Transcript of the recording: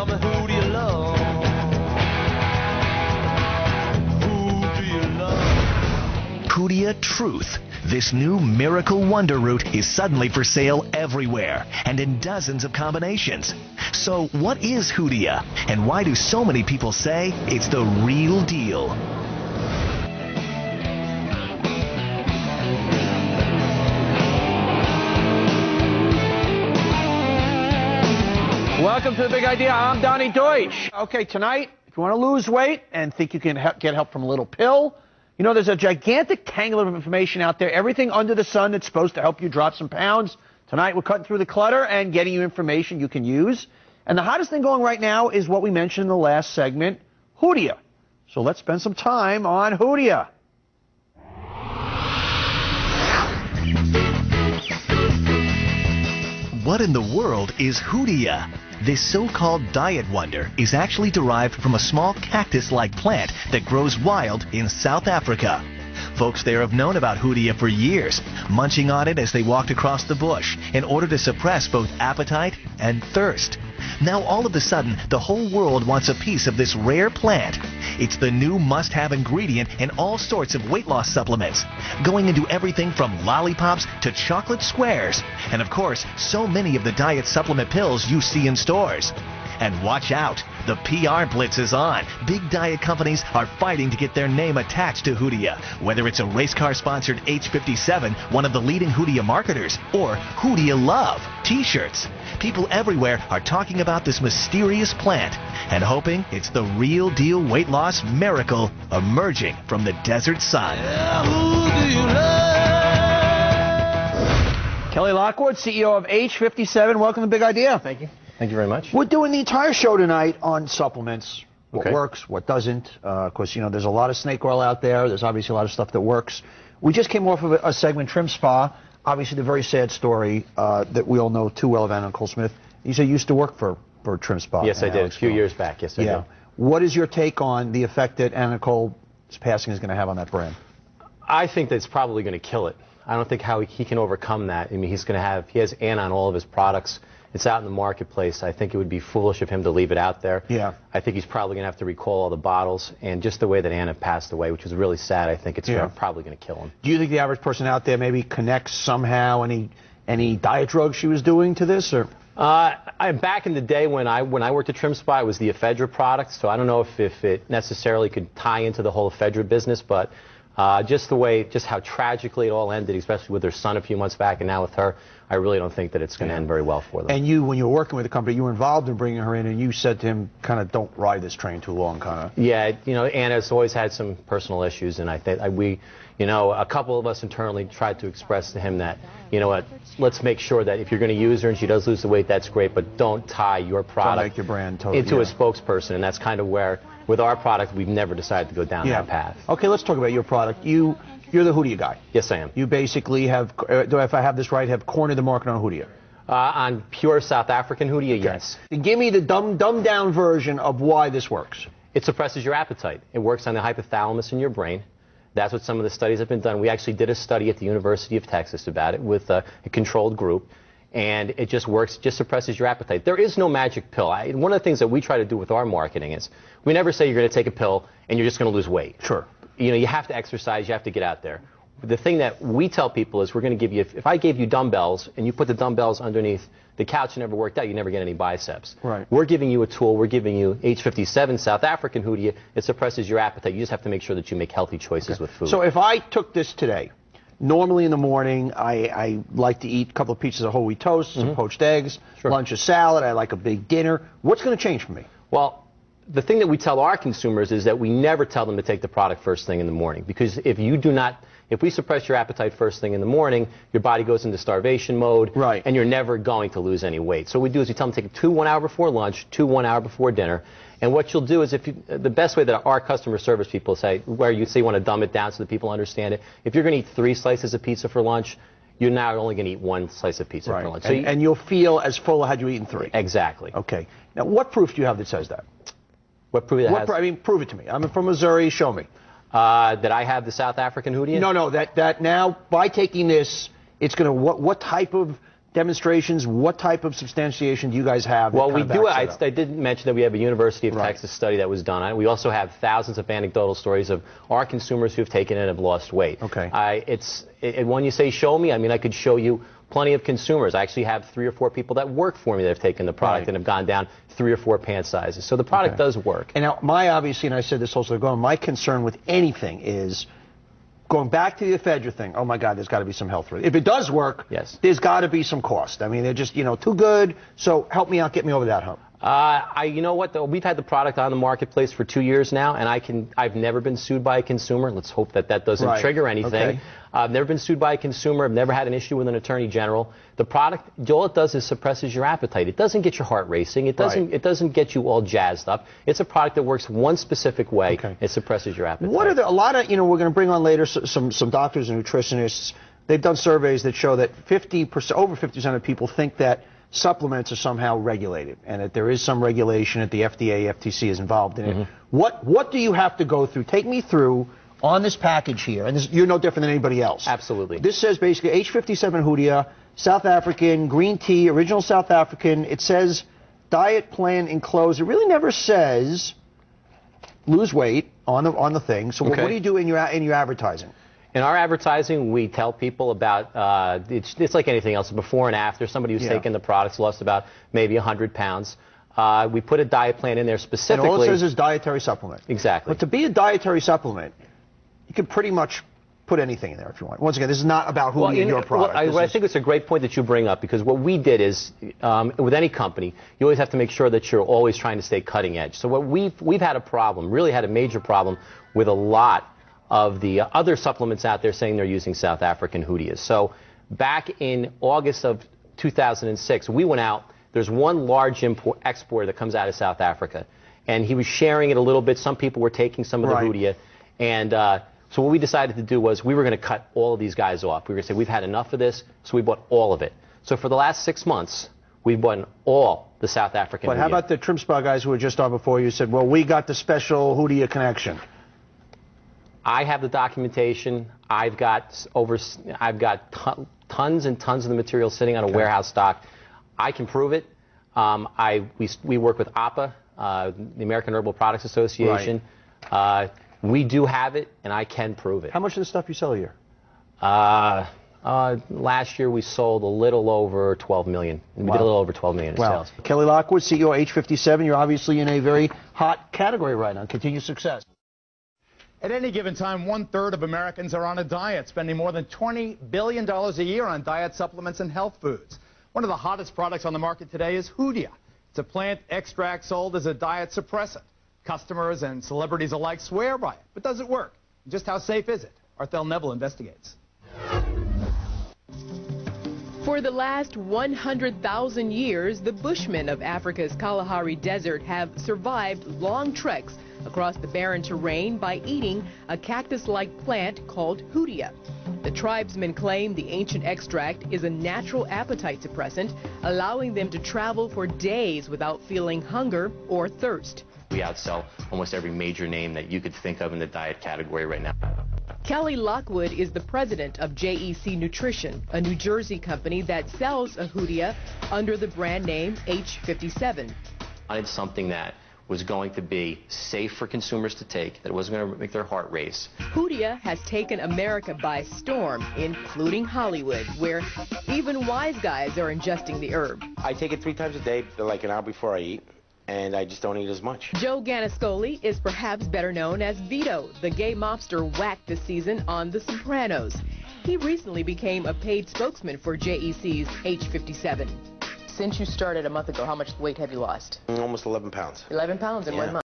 Tell me who do you love? Who do you love? Hoodia Truth. This new miracle wonder root is suddenly for sale everywhere and in dozens of combinations. So what is Hoodia, and why do so many people say it's the real deal? Welcome to The Big Idea. I'm Donnie Deutsch. Okay, tonight, if you want to lose weight and think you can get help from a little pill, you know, there's a gigantic tangle of information out there, everything under the sun that's supposed to help you drop some pounds. Tonight, we're cutting through the clutter and getting you information you can use. And the hottest thing going right now is what we mentioned in the last segment, Hoodia. So let's spend some time on Hoodia. What in the world is Hoodia? This so-called diet wonder is actually derived from a small cactus-like plant that grows wild in South Africa. Folks there have known about Hoodia for years, munching on it as they walked across the bush in order to suppress both appetite and thirst. Now all of a sudden, the whole world wants a piece of this rare plant. It's the new must-have ingredient in all sorts of weight loss supplements, going into everything from lollipops to chocolate squares, and of course, so many of the diet supplement pills you see in stores. And watch out, the PR blitz is on. Big diet companies are fighting to get their name attached to Hoodia, whether it's a race car-sponsored H57, one of the leading Hoodia marketers, or Hoodia Love t-shirts. People everywhere are talking about this mysterious plant and hoping it's the real deal weight loss miracle emerging from the desert sun. Yeah, who do you love? Kelly Lockwood, CEO of H57. Welcome to Big Idea. Thank you. Thank you very much. We're doing the entire show tonight on supplements. What Okay. works, what doesn't. Of course, you know, there's a lot of snake oil out there. There's obviously a lot of stuff that works. We just came off of a segment, Trim Spa. Obviously, the very sad story that we all know too well of Anna Nicole Smith. You said you used to work for Trim Spa. Yes, I did. A few years back. Yes, I did. What is your take on the effect that Anna Nicole's passing is going to have on that brand? I think that it's probably going to kill it. I don't think how he can overcome that. I mean, he has Anna on all of his products. It's out in the marketplace. I think it would be foolish of him to leave it out there. Yeah. I think he's probably going to have to recall all the bottles. And just the way that Anna passed away, which was really sad, I think it's probably going to kill him. Do you think the average person out there maybe connects somehow any diet drugs she was doing to this? Or Back in the day when I worked at Trim Spa, it was the ephedra product. So I don't know if it necessarily could tie into the whole ephedra business, but just how tragically it all ended, especially with her son a few months back and now with her, I really don't think that it's going to end very well for them. And you, when you were working with the company, you were involved in bringing her in, and you said to him, kind of, don't ride this train too long, kind of. Yeah, you know, Anna's always had some personal issues, and I think a couple of us internally tried to express to him that, you know what, let's make sure that if you're going to use her and she does lose the weight, that's great, but don't tie your product Don't make your brand into a spokesperson, and that's kind of where, with our product, we've never decided to go down that path. Okay, let's talk about your product. You're the Hoodia guy. Yes, I am. You basically have, if I have this right, have cornered the market on Hoodia. On pure South African Hoodia, yes. Give me the dumbed down version of why this works. It suppresses your appetite. It works on the hypothalamus in your brain. That's what some of the studies have been done. We actually did a study at the University of Texas about it with a controlled group, and it just works, just suppresses your appetite. There is no magic pill. One of the things that we try to do with our marketing is we never say you're going to take a pill and you're just going to lose weight. Sure. You know, you have to exercise, you have to get out there. The thing that we tell people is we're going to give you, if I gave you dumbbells and you put the dumbbells underneath the couch and never worked out, you never get any biceps. Right. We're giving you a tool, we're giving you H57 South African Hoodia. It suppresses your appetite. You just have to make sure that you make healthy choices with food. So if I took this today, normally in the morning I like to eat a couple of pieces of whole wheat toast, some poached eggs, lunch a salad, I like a big dinner. What's going to change for me? Well, the thing that we tell our consumers is that we never tell them to take the product first thing in the morning, because if we suppress your appetite first thing in the morning, your body goes into starvation mode, and you're never going to lose any weight. So what we do is we tell them to take 1 hour before lunch, 1 hour before dinner, and what you'll do is the best way that our customer service people say, where you say you want to dumb it down so that people understand it, if you're going to eat 3 slices of pizza for lunch, you're now only going to eat 1 slice of pizza for lunch. So and you'll feel as full had you eaten 3. Exactly. Okay. Now, what proof do you have that says that? What proof it has? I mean, prove it to me. I'm from Missouri. Show me. That I have the South African Hoodia? No. That now by taking this, it's going to what type of demonstrations? What type of substantiation do you guys have? Well, we do. I did mention that we have a University of Texas study that was done on it. We also have thousands of anecdotal stories of our consumers who've taken it and have lost weight. Okay. When you say show me, I mean, I could show you plenty of consumers. I actually have 3 or 4 people that work for me that have taken the product and have gone down 3 or 4 pant sizes. So the product does work. And now, obviously, and I said this also going, my concern with anything is going back to the ephedra thing. Oh my God, there's got to be some health risk. If it does work, there's got to be some cost. I mean, they're just, too good. So help me out, get me over that hump. You know what, though? We've had the product on the marketplace for 2 years now, and I've never been sued by a consumer. Let's hope that doesn't trigger anything. I've never been sued by a consumer. I've never had an issue with an attorney general. The product, all it does is suppresses your appetite. It doesn't get your heart racing. It doesn't get you all jazzed up. It's a product that works one specific way. It suppresses your appetite. What are a lot of, we're going to bring on later some doctors and nutritionists. They've done surveys that show that over 50% of people think that supplements are somehow regulated, and that there is some regulation, that the FDA, FTC is involved in it. What do you have to go through? Take me through on this package here, and you're no different than anybody else. Absolutely. This says basically H57 Hoodia, South African, green tea, original South African. It says diet plan enclosed. It really never says lose weight on the thing. So what do you do in your advertising? In our advertising, we tell people about, it's like anything else, before and after. Somebody who's taken the products lost about maybe 100 pounds. We put a diet plan in there specifically. And all it says is dietary supplement. Exactly. But to be a dietary supplement, you can pretty much put anything in there if you want. Once again, this is not about who your product. I think it's a great point that you bring up, because what we did is, with any company, you always have to make sure that you're always trying to stay cutting edge. So what we've had a problem, really had a major problem, with a lot of the other supplements out there saying they're using South African Hoodias. So back in August of 2006, we went out. There's one large exporter that comes out of South Africa, and he was sharing it a little bit. Some people were taking some of the Hoodia, and so what we decided to do was we were going to cut all of these guys off. We were going to say we've had enough of this, so we bought all of it. So for the last 6 months, we've bought all the South African Hoodia. But how about the Trim Spa guys who were just on before you said, well, we got the special Hoodia connection? I have the documentation. I've got tons and tons of the material sitting on a warehouse stock. I can prove it. We work with APA, the American Herbal Products Association. We do have it, and I can prove it. How much of the stuff you sell a year? Last year we sold a little over 12 million. We did a little over 12 million in sales. Kelly Lockwood, CEO of H57. You're obviously in a very hot category right now. Continued success. At any given time, 1/3 of Americans are on a diet, spending more than $20 billion a year on diet supplements and health foods. One of the hottest products on the market today is Hoodia. It's a plant extract sold as a diet suppressant. Customers and celebrities alike swear by it. But does it work? Just how safe is it? Arthel Neville investigates. For the last 100,000 years, the Bushmen of Africa's Kalahari Desert have survived long treks across the barren terrain by eating a cactus-like plant called Hoodia. The tribesmen claim the ancient extract is a natural appetite suppressant, allowing them to travel for days without feeling hunger or thirst. We outsell almost every major name that you could think of in the diet category right now. Kelly Lockwood is the president of JEC Nutrition, a New Jersey company that sells a Hoodia under the brand name H57. I wanted something that was going to be safe for consumers to take, that wasn't going to make their heart race. Hoodia has taken America by storm, including Hollywood, where even wise guys are ingesting the herb. I take it 3 times a day, like an hour before I eat, and I just don't eat as much. Joe Ganascoli is perhaps better known as Vito, the gay mobster whacked this season on The Sopranos. He recently became a paid spokesman for JEC's H57. Since you started a month ago, how much weight have you lost? Almost 11 pounds. 11 pounds in 1 month.